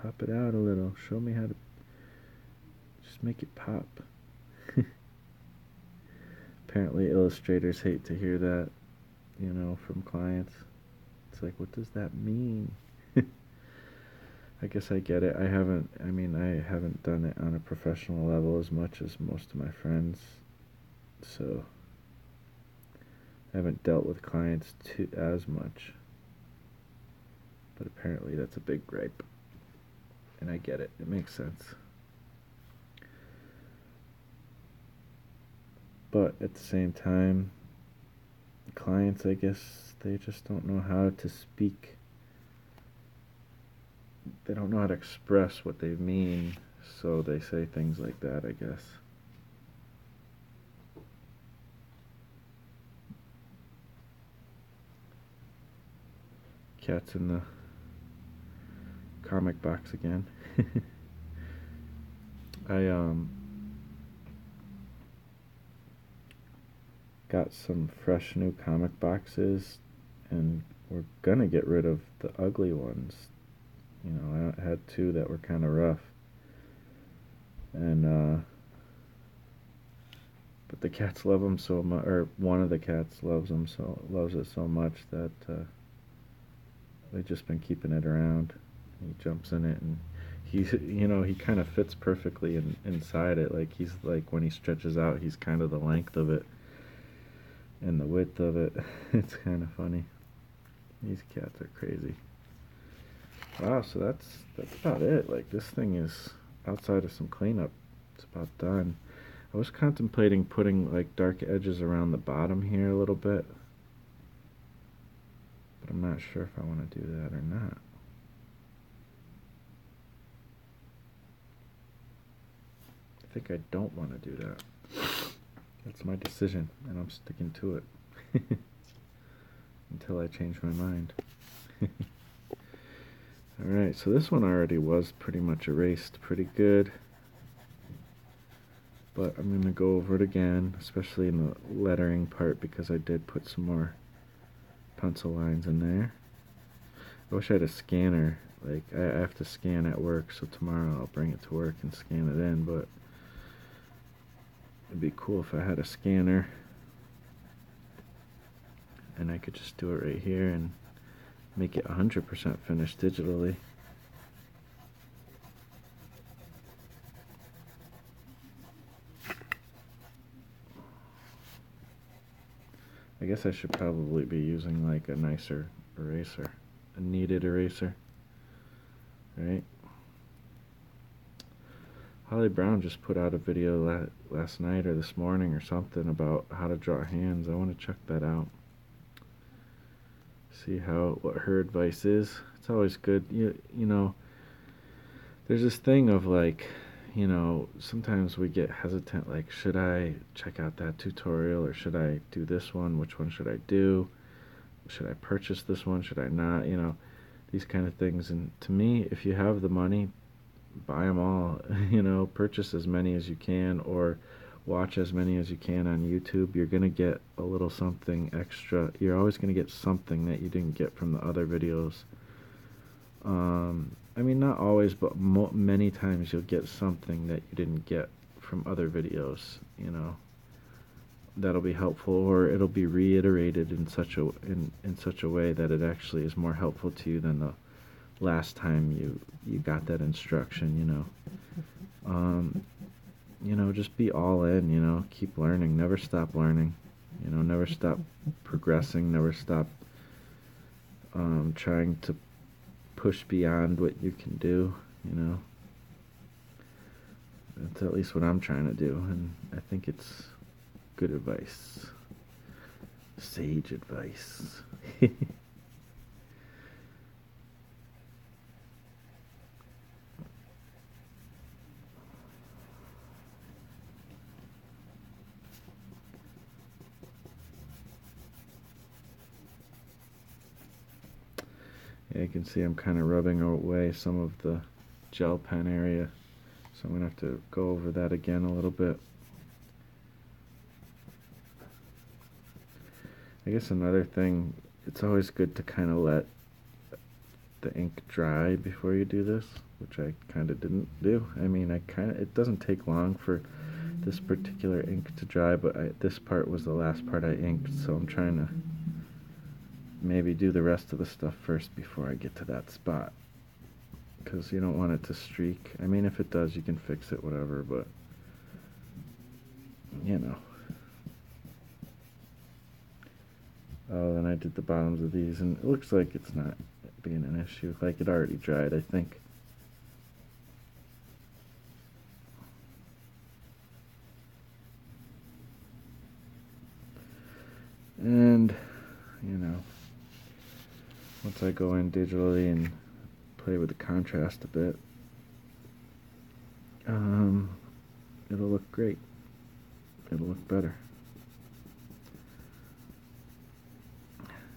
A: Pop it out a little. Show me how to just make it pop. Apparently illustrators hate to hear that, you know, from clients. It's like, what does that mean? I guess I get it. I haven't done it on a professional level as much as most of my friends. So I haven't dealt with clients as much. But apparently that's a big gripe. And I get it. It makes sense. But at the same time, clients, I guess, they just don't know how to speak. They don't know how to express what they mean, so they say things like that, I guess. Cat's in the comic box again. I got some fresh new comic boxes, and we're gonna get rid of the ugly ones. You know, I had two that were kind of rough, and but the cats love them so much, or one of the cats loves it so much that they've just been keeping it around. He jumps in it, and he kind of fits perfectly inside it. Like, he's like, when he stretches out, he's kind of the length of it and the width of it. It's kind of funny. These cats are crazy. Wow, so that's about it. Like, this thing is, outside of some cleanup, it's about done. I was contemplating putting like dark edges around the bottom here a little bit, but I'm not sure if I want to do that or not. I think I don't want to do that. That's my decision, and I'm sticking to it until I change my mind. Alright, so this one already was pretty much erased pretty good, but I'm going to go over it again, especially in the lettering part, because I did put some more pencil lines in there. I wish I had a scanner. Like, I have to scan at work, so tomorrow I'll bring it to work and scan it in, but it'd be cool if I had a scanner and I could just do it right here and make it 100% finished digitally. I guess I should probably be using like a nicer eraser, a kneaded eraser, right? Holly Brown just put out a video last night or this morning or something about how to draw hands. I want to check that out. See what her advice is. It's always good. You know, there's this thing of like, you know, sometimes we get hesitant, like, should I check out that tutorial or should I do this one? Which one should I do? Should I purchase this one? Should I not? You know, these kind of things. And to me, if you have the money, buy them all. You know, purchase as many as you can, or watch as many as you can on YouTube. You're gonna get a little something extra. You're always gonna get something that you didn't get from the other videos. I mean, not always, but many times you'll get something that you didn't get from other videos, you know, that'll be helpful, or it'll be reiterated in such a way that it actually is more helpful to you than the last time you got that instruction, you know. You know, just be all in, you know, keep learning, never stop learning, you know, never stop progressing, never stop trying to push beyond what you can do, you know. That's at least what I'm trying to do, and I think it's good advice. Sage advice. Yeah, you can see I'm kind of rubbing away some of the gel pen area, so I'm going to have to go over that again a little bit. I guess another thing, it's always good to kind of let the ink dry before you do this, which I kind of didn't do. I mean, it doesn't take long for this particular ink to dry, but this part was the last part I inked, so I'm trying to maybe do the rest of the stuff first before I get to that spot, because you don't want it to streak. I mean, if it does, you can fix it, whatever, but you know. Oh, then I did the bottoms of these, and it looks like it's not being an issue. Like, it already dried, I think. And, you know, once I go in digitally and play with the contrast a bit, it'll look great. It'll look better.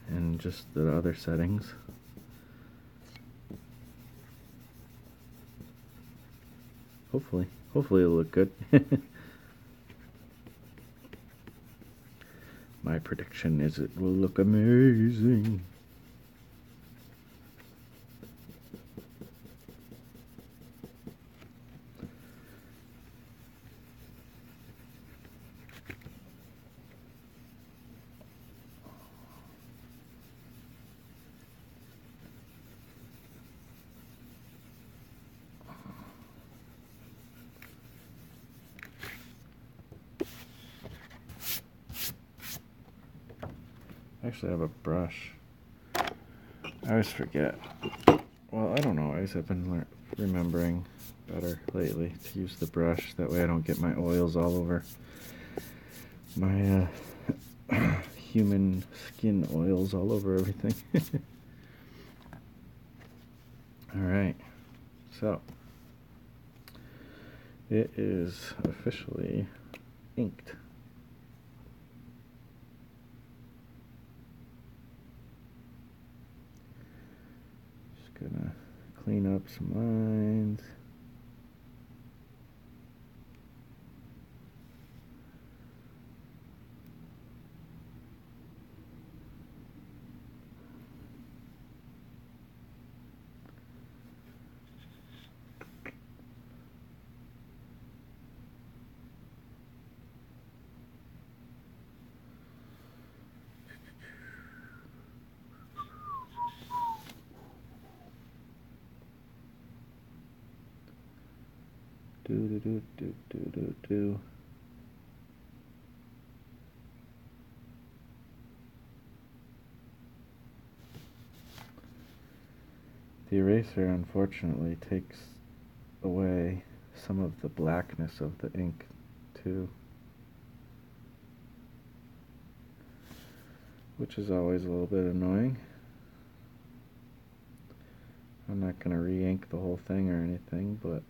A: And just the other settings. Hopefully it'll look good. My prediction is it will look amazing. Actually, I have a brush. I always forget. Well, I don't know. I always have been remembering better lately to use the brush. That way I don't get my oils all over my human skin oils all over everything. Alright. So, it is officially inked. Gonna clean up some lines. Do. The eraser unfortunately takes away some of the blackness of the ink too, which is always a little bit annoying. I'm not going to re-ink the whole thing or anything, but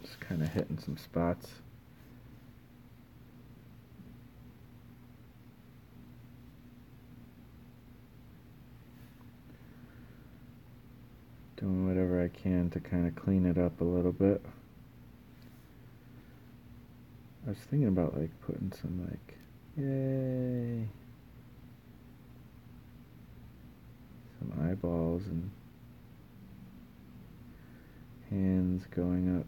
A: just kind of hitting some spots. Doing whatever I can to kind of clean it up a little bit. I was thinking about like putting some like, yay, some eyeballs and hands going up.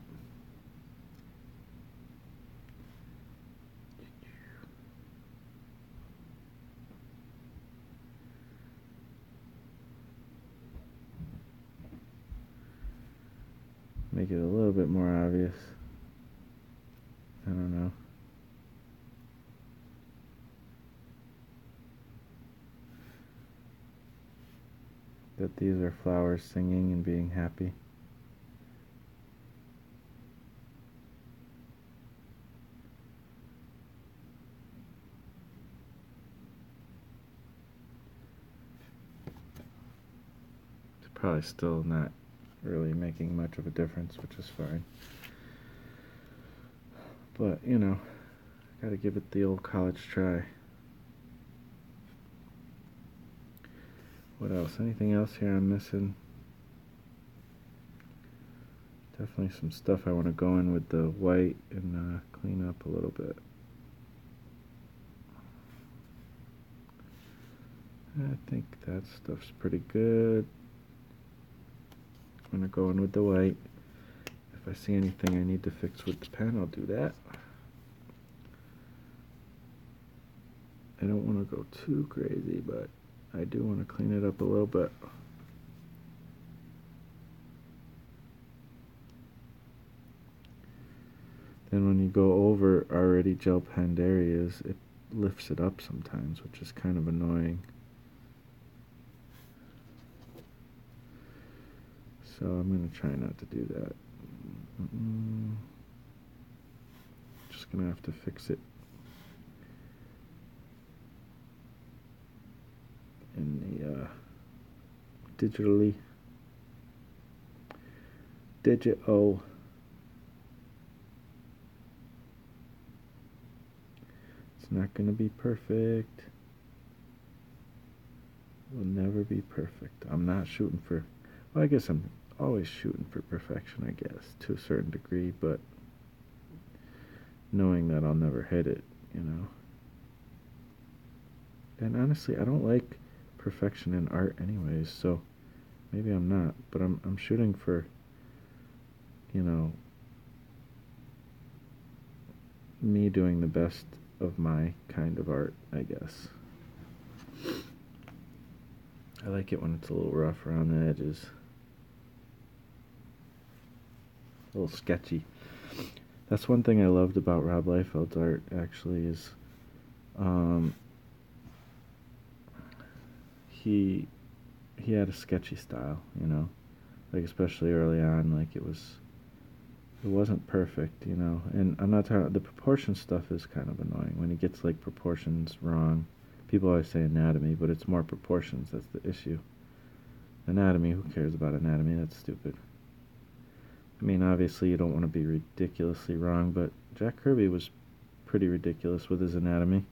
A: Make it a little bit more obvious. I don't know. That these are flowers singing and being happy. It's probably still not really making much of a difference, which is fine. But, you know, gotta give it the old college try. What else? Anything else here I'm missing? Definitely some stuff I want to go in with the white and clean up a little bit. I think that stuff's pretty good. I'm going to go in with the white. If I see anything I need to fix with the pen, I'll do that. I don't want to go too crazy, but I do want to clean it up a little bit. Then when you go over already gel penned areas, it lifts it up sometimes, which is kind of annoying. So I'm going to try not to do that. Just going to have to fix it in the Digit-O. It's not going to be perfect. It will never be perfect. I'm not shooting for, well, I guess I'm always shooting for perfection, I guess, to a certain degree, but knowing that I'll never hit it, you know. And honestly, I don't like perfection in art anyways, so maybe I'm not, but I'm shooting for, you know, me doing the best of my kind of art, I guess. I like it when it's a little rough around the edges. A little sketchy. That's one thing I loved about Rob Liefeld's art, actually, is he had a sketchy style, you know, like especially early on, like it wasn't perfect, you know. And I'm not talking, the proportion stuff is kind of annoying when he gets like proportions wrong. People always say anatomy, but it's more proportions that's the issue. Anatomy, who cares about anatomy? That's stupid. I mean, obviously you don't want to be ridiculously wrong, but Jack Kirby was pretty ridiculous with his anatomy.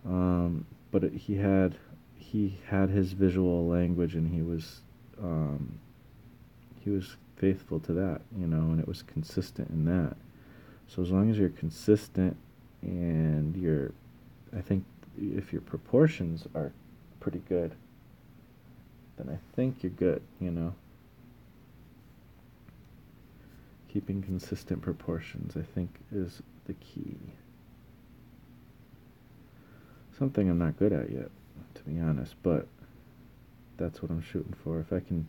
A: But he had his visual language, and he was faithful to that, you know, and it was consistent in that. So as long as you're consistent and I think if your proportions are pretty good, then I think you're good, you know. Keeping consistent proportions, I think, is the key. Something I'm not good at yet, to be honest, but that's what I'm shooting for. If I can,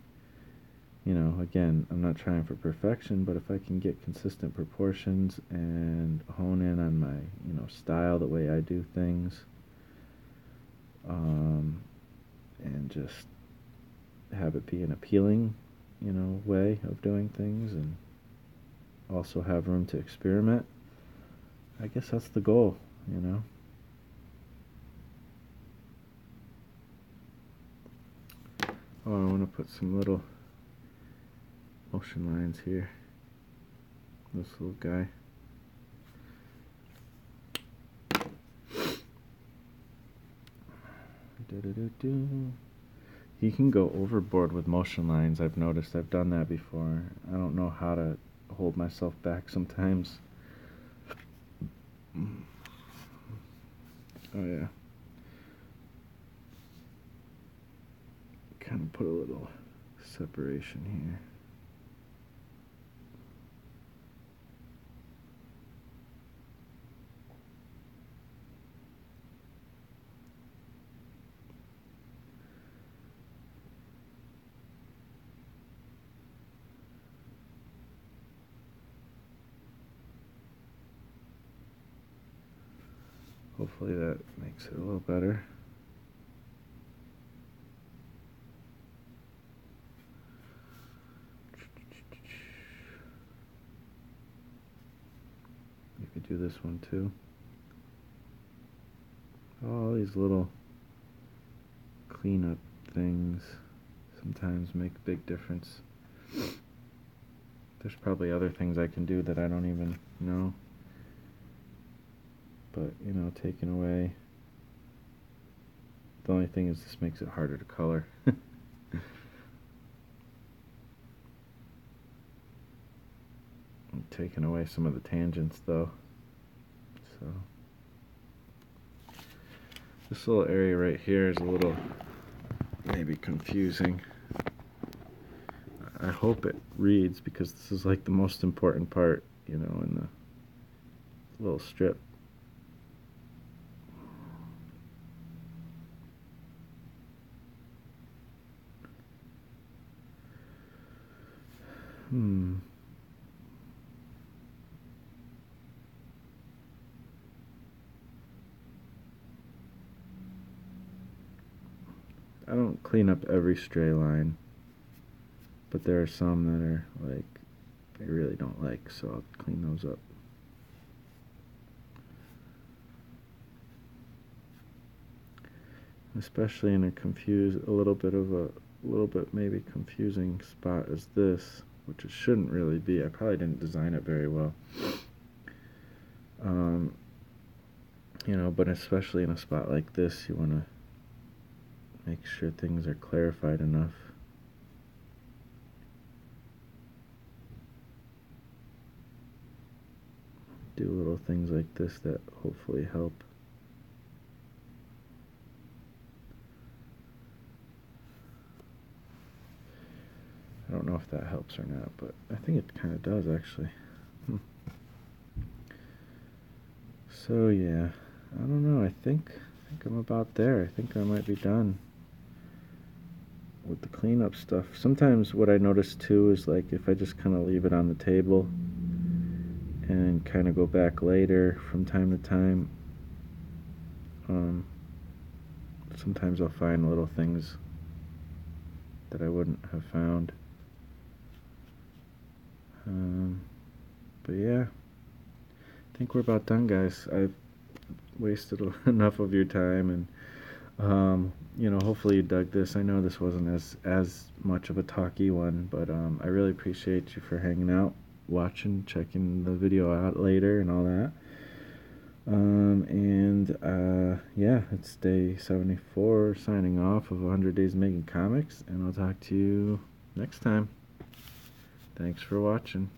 A: you know, again, I'm not trying for perfection, but if I can get consistent proportions and hone in on my, you know, style, the way I do things, and just have it be an appealing, you know, way of doing things, and also have room to experiment, I guess that's the goal, you know. Oh, I want to put some little motion lines here. This little guy. He can go overboard with motion lines, I've noticed. I've done that before. I don't know how to hold myself back sometimes. Oh yeah. Kind of put a little separation here. Hopefully that makes it a little better. You could do this one too. All these little cleanup things sometimes make a big difference. There's probably other things I can do that I don't even know. But, you know, taking away The only thing is this makes it harder to color. I'm taking away some of the tangents though. So this little area right here is a little maybe confusing. I hope it reads, because this is like the most important part, you know, in the little strip. I don't clean up every stray line, but there are some that are like I really don't like, so I'll clean those up. Especially in a little bit maybe confusing spot as this, which it shouldn't really be. I probably didn't design it very well. You know, but especially in a spot like this, you want to make sure things are clarified enough. Do little things like this that hopefully help. I don't know if that helps or not, but I think it kind of does actually. So yeah, I don't know. I think I'm about there. I think I might be done with the cleanup stuff. Sometimes what I notice too is like if I just kind of leave it on the table and kind of go back later from time to time, sometimes I'll find little things that I wouldn't have found. But yeah, I think we're about done, guys. I've wasted enough of your time, and you know, hopefully you dug this. I know this wasn't as much of a talky one, but I really appreciate you for hanging out, watching, checking the video out later, and all that. Yeah, it's day 74, signing off of 100 Days Making Comics, and I'll talk to you next time. Thanks for watching.